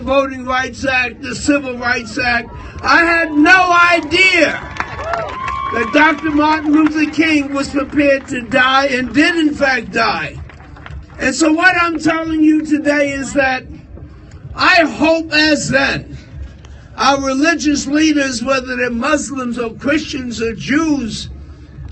the Voting Rights Act, the Civil Rights Act. I had no idea that Dr. Martin Luther King was prepared to die and did in fact die. And so what I'm telling you today is that I hope as then our religious leaders, whether they're Muslims or Christians or Jews,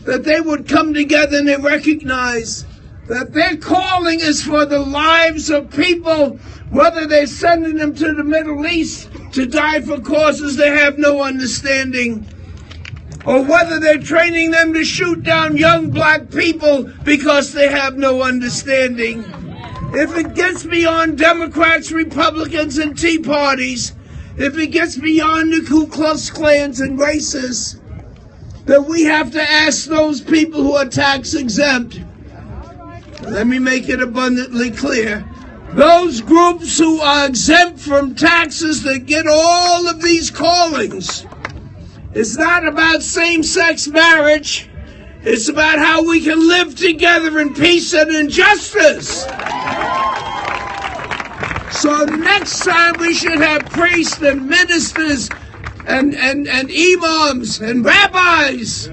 that they would come together and they recognize that their calling is for the lives of people, whether they're sending them to the Middle East to die for causes they have no understanding, or whether they're training them to shoot down young black people because they have no understanding. If it gets beyond Democrats, Republicans, and Tea Parties, if it gets beyond the Ku Klux Klans and racists, then we have to ask those people who are tax exempt. Let me make it abundantly clear. Those groups who are exempt from taxes that get all of these callings. It's not about same-sex marriage. It's about how we can live together in peace and in justice. So next time we should have priests and ministers and imams and rabbis,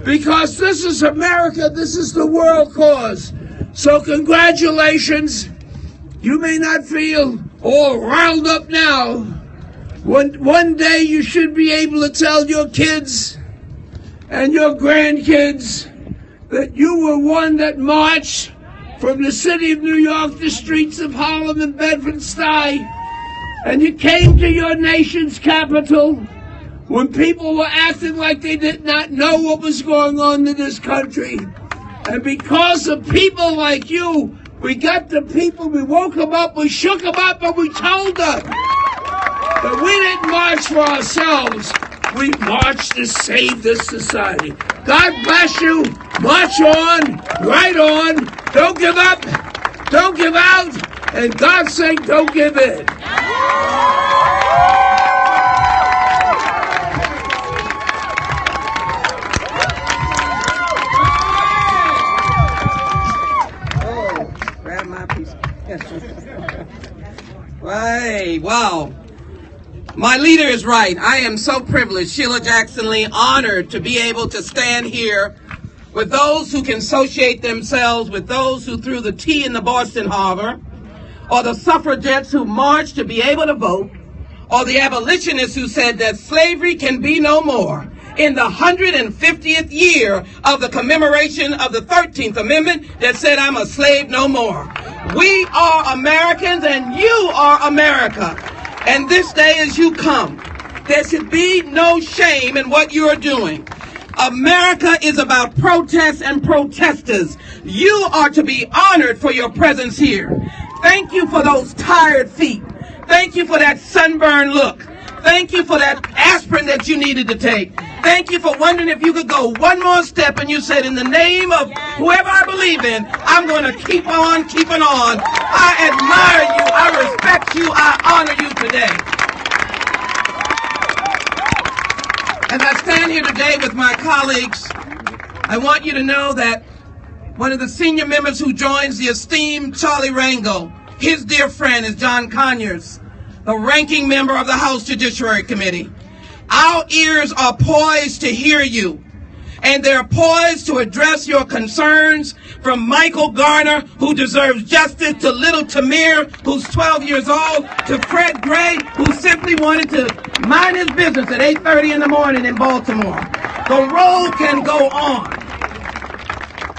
because this is America, this is the world cause. So congratulations. You may not feel all riled up now. One day you should be able to tell your kids and your grandkids that you were one that marched from the city of New York, the streets of Harlem and Bedford-Stuy, and you came to your nation's capital when people were acting like they did not know what was going on in this country. And because of people like you, we got the people, we woke them up, we shook them up, and we told them that we didn't march for ourselves. We marched to save this society. God bless you. March on, right on. Don't give up. Don't give out. And God's sake, don't give in. Right, wow. My leader is right. I am so privileged, Sheila Jackson Lee, honored to be able to stand here with those who can associate themselves with those who threw the tea in the Boston Harbor, or the suffragettes who marched to be able to vote, or the abolitionists who said that slavery can be no more in the 150th year of the commemoration of the 13th Amendment that said I'm a slave no more. We are Americans and you are America. And this day as you come, there should be no shame in what you are doing. America is about protests and protesters. You are to be honored for your presence here. Thank you for those tired feet. Thank you for that sunburned look. Thank you for that aspirin that you needed to take. Thank you for wondering if you could go one more step, and you said, in the name of whoever I believe in, I'm going to keep on keeping on. I admire you. I respect you. I honor you today. As I stand here today with my colleagues, I want you to know that one of the senior members who joins the esteemed Charlie Rangle, his dear friend is John Conyers, the ranking member of the House Judiciary Committee. Our ears are poised to hear you, and they're poised to address your concerns, from Michael Garner, who deserves justice, to little Tamir, who's 12 years old, to Fred Gray, who simply wanted to mind his business at 8:30 in the morning in Baltimore. The road can go on.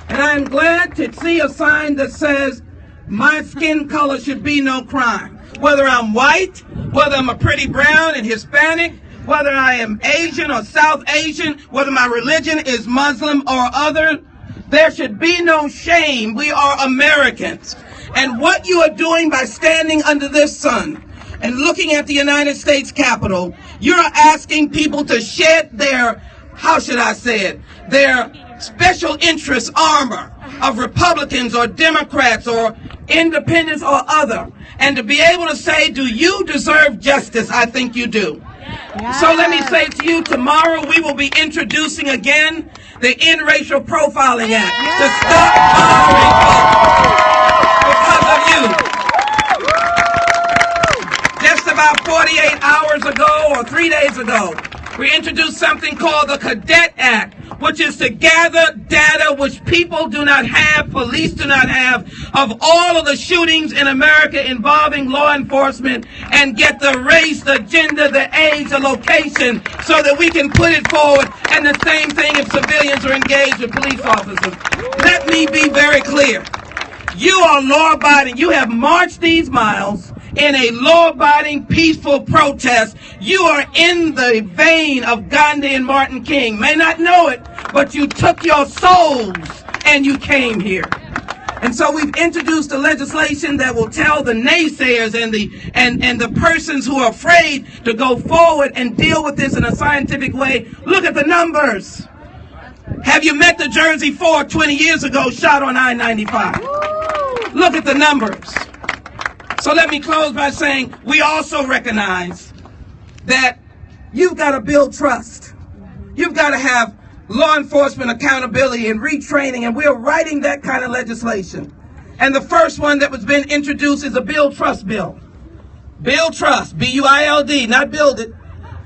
And I'm glad to see a sign that says, my skin color should be no crime. Whether I'm white, whether I'm a pretty brown and Hispanic, whether I am Asian or South Asian, whether my religion is Muslim or other, there should be no shame. We are Americans. And what you are doing by standing under this sun and looking at the United States Capitol, you're asking people to shed their, how should I say it, their special interest armor of Republicans or Democrats or independents or other, and to be able to say, do you deserve justice? I think you do. So let me say to you, tomorrow we will be introducing again the End Racial Profiling Act to stop honoring folks because of you. Just about 48 hours ago or 3 days ago, we introduced something called the Cadet Act, which is to gather data which people do not have, police do not have, of all of the shootings in America involving law enforcement, and get the race, the gender, the age, the location, so that we can put it forward. And the same thing if civilians are engaged with police officers. Let me be very clear. You are law-abiding. You have marched these miles in a law-abiding, peaceful protest. You are in the vein of Gandhi and Martin King. May not know it, but you took your souls and you came here. And so we've introduced a legislation that will tell the naysayers and the persons who are afraid to go forward and deal with this in a scientific way. Look at the numbers. Have you met the Jersey 4 20 years ago shot on I-95? Look at the numbers. So let me close by saying we also recognize that you've got to build trust. You've got to have law enforcement accountability and retraining, and we're writing that kind of legislation. And the first one that was being introduced is a Build Trust bill. Build trust, B-U-I-L-D, not build it,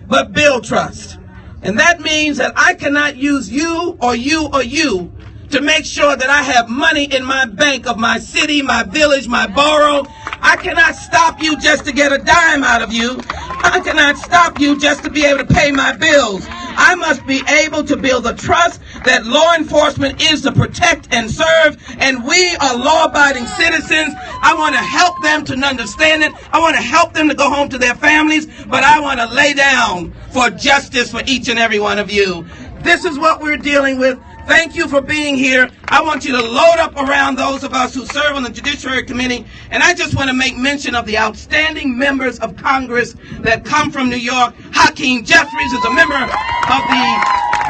but build trust. And that means that I cannot use you or you or you to make sure that I have money in my bank of my city, my village, my borough. I cannot stop you just to get a dime out of you. I cannot stop you just to be able to pay my bills. I must be able to build the trust that law enforcement is to protect and serve, and we are law-abiding citizens. I want to help them to understand it. I want to help them to go home to their families, but I want to lay down for justice for each and every one of you. This is what we're dealing with. Thank you for being here. I want you to load up around those of us who serve on the Judiciary Committee. And I just want to make mention of the outstanding members of Congress that come from New York. Hakeem Jeffries is a member of the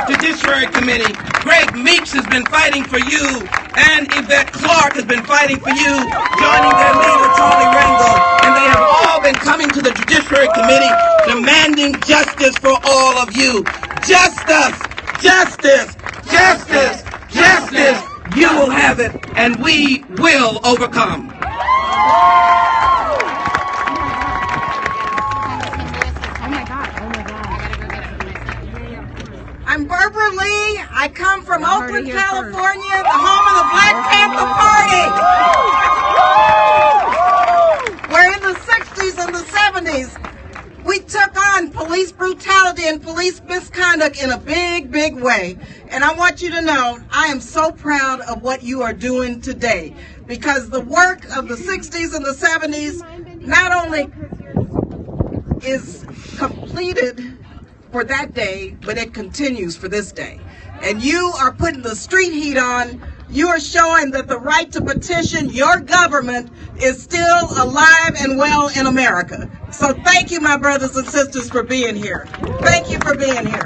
Judiciary Committee. Greg Meeks has been fighting for you. And Yvette Clarke has been fighting for you, joining their leader, Charlie Rangle. And they have all been coming to the Judiciary Committee demanding justice for all of you. Justice! Justice! Justice! Justice! You will have it, and we will overcome. I'm Barbara Lee. I come from Oakland, California, the home of the Black Panther Party. Where in the 60s and the 70s, we took on police brutality and police misconduct in a big, big way. And I want you to know, I am so proud of what you are doing today, because the work of the 60s and the 70s not only is completed for that day, but it continues for this day. And you are putting the street heat on. You are showing that the right to petition your government is still alive and well in America. So thank you, my brothers and sisters, for being here. Thank you for being here.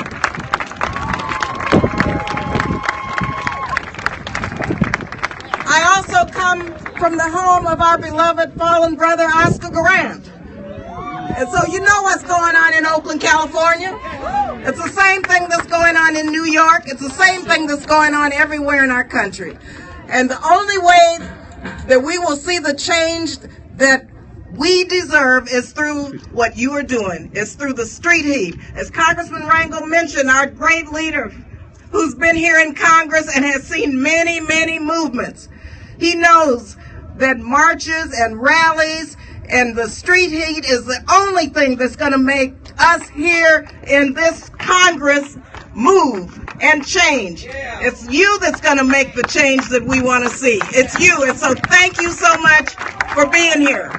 I also come from the home of our beloved fallen brother, Oscar Grant. And so you know what's going on in Oakland, California. It's the same thing that's going on in New York. It's the same thing that's going on everywhere in our country. And the only way that we will see the change that we deserve is through what you are doing. It's through the street heat. As Congressman Rangle mentioned, our great leader who's been here in Congress and has seen many, many movements. He knows that marches and rallies and the street heat is the only thing that's going to make us here in this Congress move and change. Yeah. It's you that's going to make the change that we want to see. It's you. And so thank you so much for being here.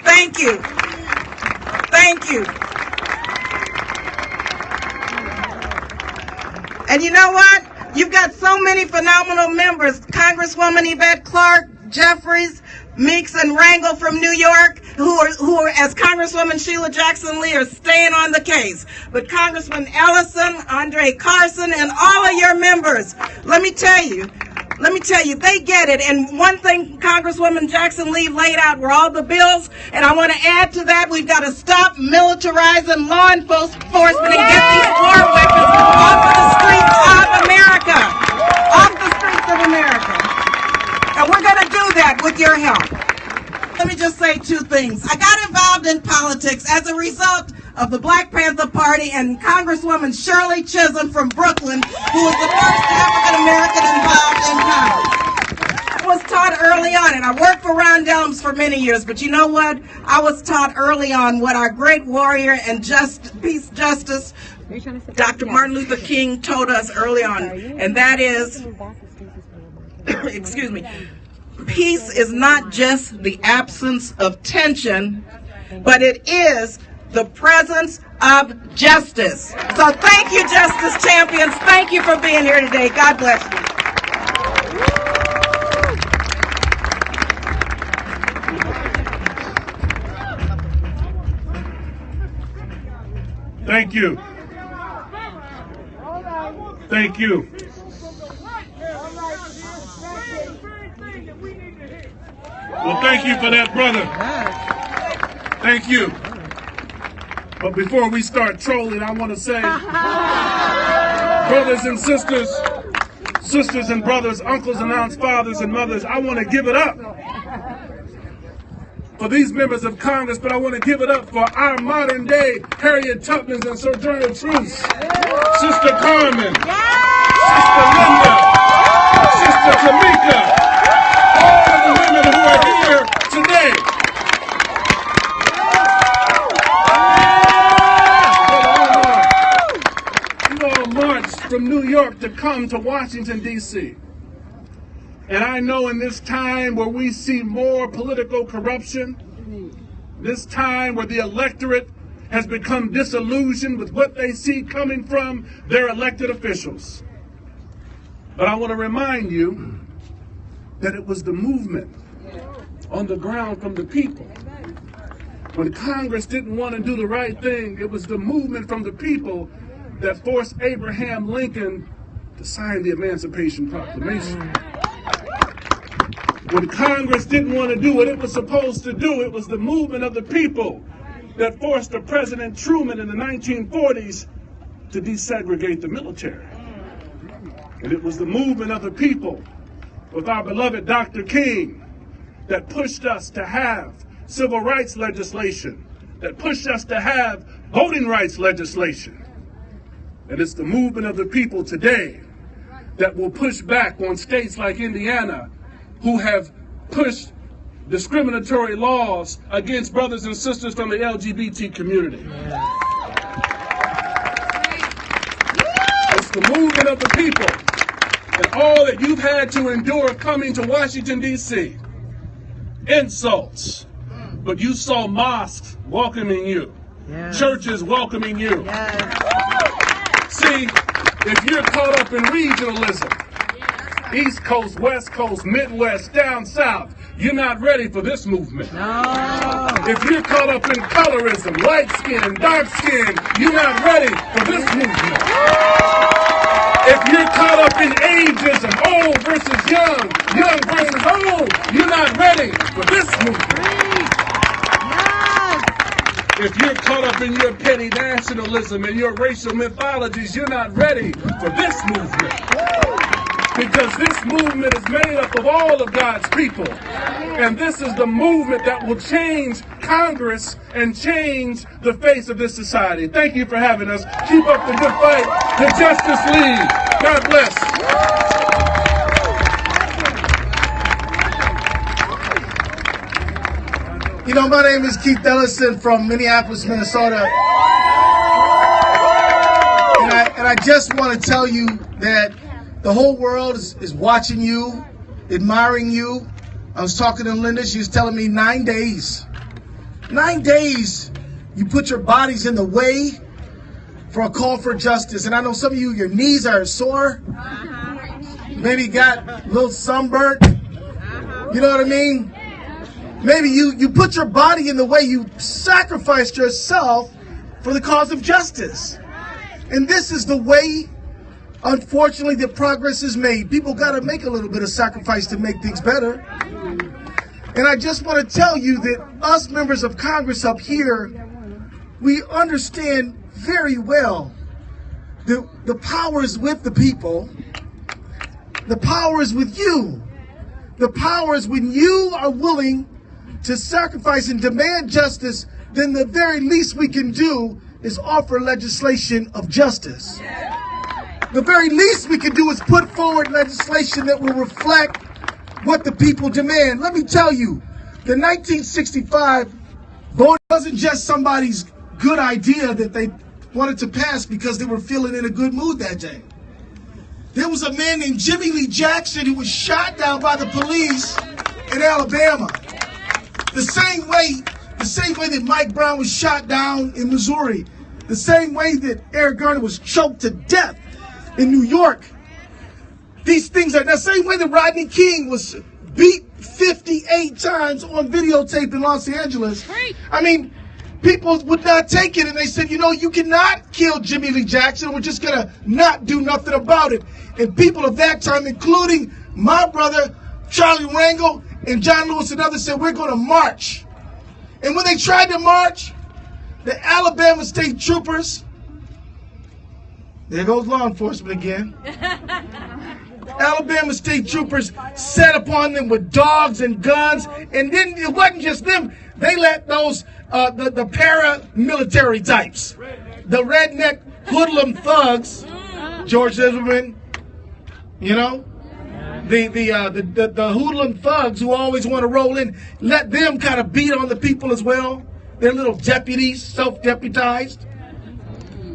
Thank you. Thank you. And you know what? You've got so many phenomenal members. Congresswoman Yvette Clarke, Jeffries, Meeks and Rangle from New York, who are, as Congresswoman Sheila Jackson Lee, are staying on the case. But Congressman Ellison, Andre Carson, and all of your members, let me tell you, they get it. And one thing Congresswoman Jackson Lee laid out were all the bills, and I want to add to that, we've got to stop militarizing law enforcement and get these war weapons off of the streets of America. Off the streets of America. And we're going to do that with your help. let me just say two things. I got involved in politics as a result of the Black Panther Party and Congresswoman Shirley Chisholm from Brooklyn, who was the first African American involved in Congress. I was taught early on, and I worked for Ron Dellums for many years, but you know what? I was taught early on what our great warrior and peace justice, Dr. Martin Luther King, told us early on, and that is, excuse me, peace is not just the absence of tension, but it is the presence of justice. So thank you, Justice Champions. Thank you for being here today. God bless you. Thank you. Thank you. Well, thank you for that, brother. Thank you. But before we start trolling, I want to say, brothers and sisters, sisters and brothers, uncles and aunts, fathers and mothers, I want to give it up for these members of Congress, but I want to give it up for our modern day Harriet Tubmans and Sojourner Truths, Sister Carmen, Sister Linda, Sister Tamika, all of the women who are here today. You all marched from New York to come to Washington, D.C. And I know in this time where we see more political corruption, this time where the electorate has become disillusioned with what they see coming from their elected officials. But I want to remind you that it was the movement on the ground from the people. When Congress didn't want to do the right thing, it was the movement from the people that forced Abraham Lincoln to sign the Emancipation Proclamation. When Congress didn't want to do what it was supposed to do, it was the movement of the people that forced the President Truman in the 1940s to desegregate the military. And it was the movement of the people with our beloved Dr. King that pushed us to have civil rights legislation, that pushed us to have voting rights legislation. And it's the movement of the people today that will push back on states like Indiana who have pushed discriminatory laws against brothers and sisters from the LGBT community. It's the movement of the people and all that you've had to endure coming to Washington, D.C. Insults, but you saw mosques welcoming you, churches welcoming you. See, if you're caught up in regionalism, East Coast, West Coast, Midwest, down South, you're not ready for this movement. No. If you're caught up in colorism, light skin, dark skin, you're not ready for this movement. If you're caught up in ageism, old versus young, young versus old, you're not ready for this movement. If you're caught up in your petty nationalism and your racial mythologies, you're not ready for this movement. Because this movement is made up of all of God's people. And this is the movement that will change Congress and change the face of this society. Thank you for having us. Keep up the good fight. The Justice League. God bless. You know, my name is Keith Ellison from Minneapolis, Minnesota. And I just want to tell you that the whole world is watching you, admiring you. I was talking to Linda, she was telling me 9 days. 9 days you put your bodies in the way for a call for justice. And I know some of you, your knees are sore. Maybe got a little sunburnt. You know what I mean? Maybe you put your body in the way, you sacrificed yourself for the cause of justice. And this is the way, unfortunately, the progress is made. People got to make a little bit of sacrifice to make things better. And I just want to tell you that us members of Congress up here, we understand very well that the power is with the people. The power is with you. The power is when you are willing to sacrifice and demand justice, then the very least we can do is offer legislation of justice. The very least we can do is put forward legislation that will reflect what the people demand. Let me tell you, the 1965 vote wasn't just somebody's good idea that they wanted to pass because they were feeling in a good mood that day. There was a man named Jimmy Lee Jackson who was shot down by the police in Alabama. The same way that Mike Brown was shot down in Missouri. The same way that Eric Garner was choked to death in New York. These things are the same way that Rodney King was beat 58 times on videotape in Los Angeles. I mean, people would not take it, and they said, you know, you cannot kill Jimmy Lee Jackson. We're just going to not do nothing about it. And people of that time, including my brother, Charlie Rangle, and John Lewis and others, said, we're going to march. And when they tried to march, the Alabama State Troopers, there goes law enforcement again. Alabama State Troopers set upon them with dogs and guns, and then it wasn't just them. They let those the paramilitary types, the redneck hoodlum thugs, George Zimmerman, you know, the hoodlum thugs who always want to roll in, let them kind of beat on the people as well. They're little deputies, self-deputized.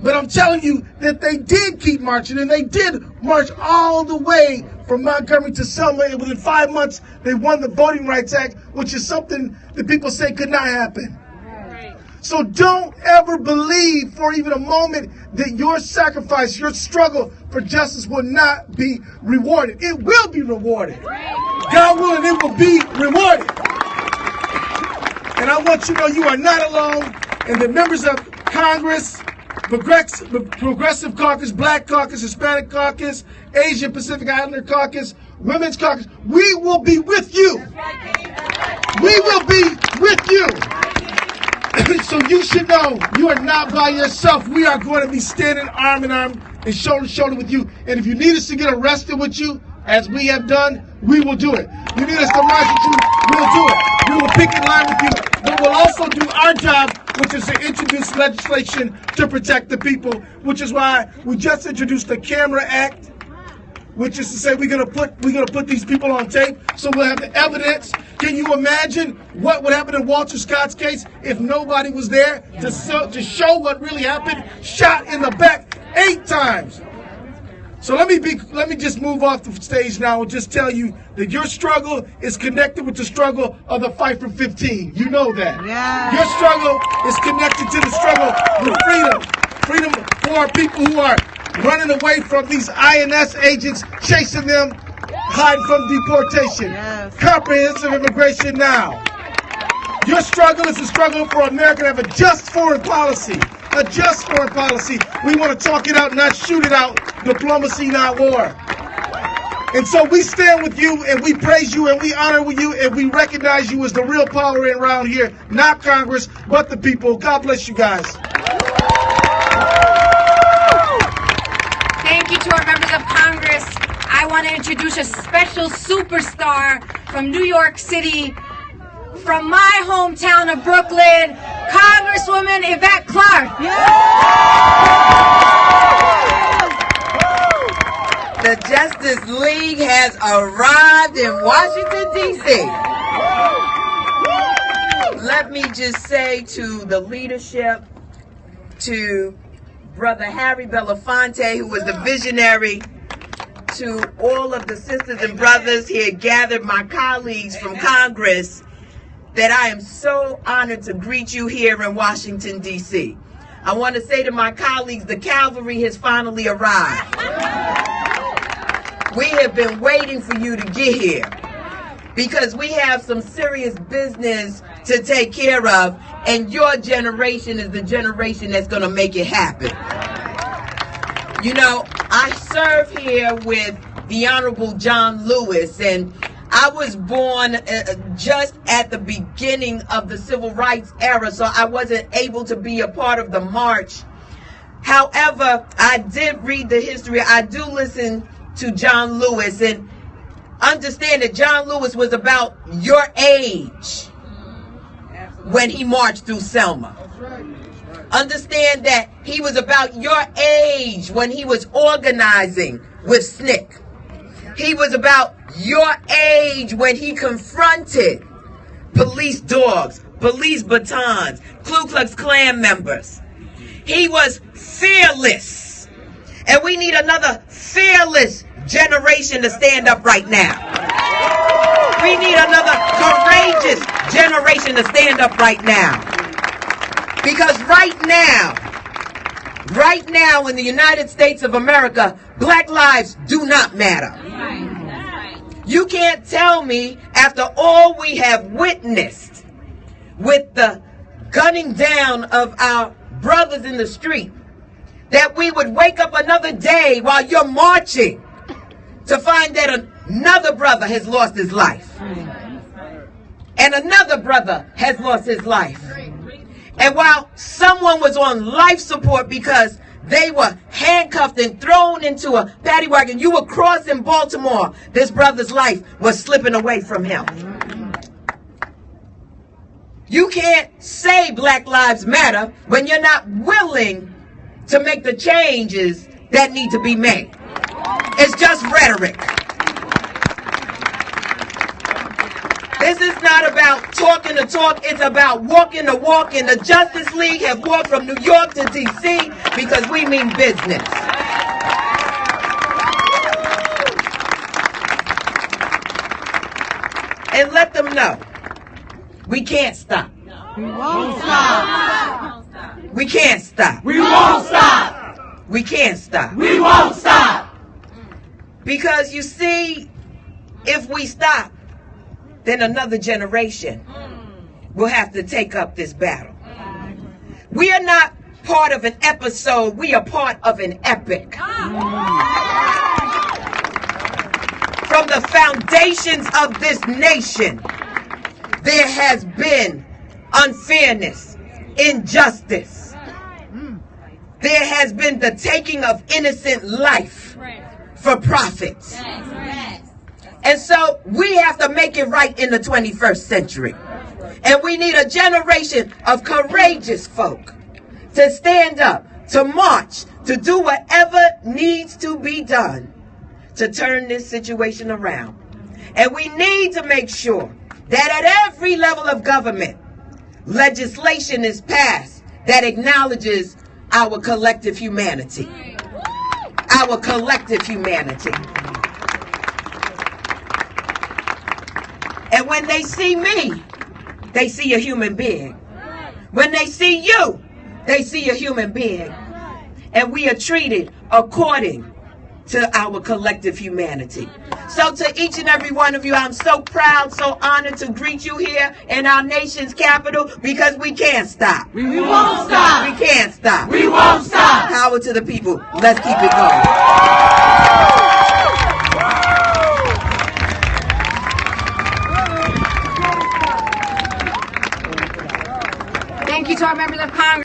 But I'm telling you that they did keep marching, and they did march all the way from Montgomery to Selma, and within 5 months, they won the Voting Rights Act, which is something that people say could not happen. So don't ever believe for even a moment that your sacrifice, your struggle for justice will not be rewarded. It will be rewarded. God willing, it will be rewarded. And I want you to know you are not alone, and the members of Congress, Progressive Caucus, Black Caucus, Hispanic Caucus, Asian Pacific Islander Caucus, Women's Caucus, we will be with you. We will be with you. So you should know you are not by yourself. We are going to be standing arm in arm and shoulder to shoulder with you. And if you need us to get arrested with you, as we have done, we will do it. You need us to march with you, we'll do it. We will pick in line with you. But we'll also do our job, which is to introduce legislation to protect the people, which is why we just introduced the Camera Act, which is to say we're gonna put these people on tape, so we'll have the evidence. Can you imagine what would happen in Walter Scott's case if nobody was there to show what really happened? Shot in the back 8 times. So let me just move off the stage now and just tell you that your struggle is connected with the struggle of the Fight for 15. You know that. Yeah. Your struggle is connected to the struggle for freedom. Freedom for people who are running away from these INS agents, chasing them, hiding from deportation. Yes. Comprehensive immigration now. Your struggle is a struggle for America to have a just foreign policy. A just foreign policy. We want to talk it out, not shoot it out. Diplomacy, not war. And so we stand with you, and we praise you, and we honor you, and we recognize you as the real power around here. Not Congress, but the people. God bless you guys. Thank you to our members of Congress. I want to introduce a special superstar from New York City, from my hometown of Brooklyn, Congresswoman Yvette Clarke. The Justice League has arrived in Washington, D.C. Let me just say to the leadership, to Brother Harry Belafonte, who was the visionary, to all of the sisters and brothers here gathered, my colleagues from Congress, that I am so honored to greet you here in Washington, D.C. I want to say to my colleagues, the cavalry has finally arrived. We have been waiting for you to get here because we have some serious business to take care of, and your generation is the generation that's going to make it happen. You know, I serve here with the Honorable John Lewis, and I was born just at the beginning of the Civil Rights era, so I wasn't able to be a part of the march. However, I did read the history. I do listen to John Lewis and understand that John Lewis was about your age. when he marched through Selma. Understand that he was about your age when he was organizing with SNCC. He was about your age when he confronted police dogs, police batons, Ku Klux Klan members. He was fearless. And we need another fearless generation to stand up right now. We need another courageous generation to stand up right now. Because right now in the United States of America, black lives do not matter. You can't tell me, after all we have witnessed with the gunning down of our brothers in the street, that we would wake up another day while you're marching to find that another brother has lost his life. And another brother has lost his life. And while someone was on life support because they were handcuffed and thrown into a paddy wagon, you were crossing Baltimore, this brother's life was slipping away from him. You can't say Black Lives Matter when you're not willing to make the changes that need to be made. It's just rhetoric. This is not about talking the talk, it's about walking the walk. And the Justice League have walked from New York to D.C. because we mean business. And let them know, we can't stop. We won't stop. We can't stop. We won't stop. We can't stop. We won't stop. Because you see, if we stop, then another generation will have to take up this battle. We are not part of an episode, we are part of an epic. From the foundations of this nation, there has been unfairness, injustice. There has been the taking of innocent life for profits. And so we have to make it right in the 21st century. And we need a generation of courageous folk to stand up, to march, to do whatever needs to be done to turn this situation around. And we need to make sure that at every level of government, legislation is passed that acknowledges our collective humanity. Our collective humanity. And when they see me, they see a human being. When they see you, they see a human being. And we are treated according to our collective humanity. So to each and every one of you, I'm so proud, so honored to greet you here in our nation's capital, because we can't stop. We won't stop. We can't stop. We won't stop. Power to the people. Let's keep it going. Thank you to our members of Congress.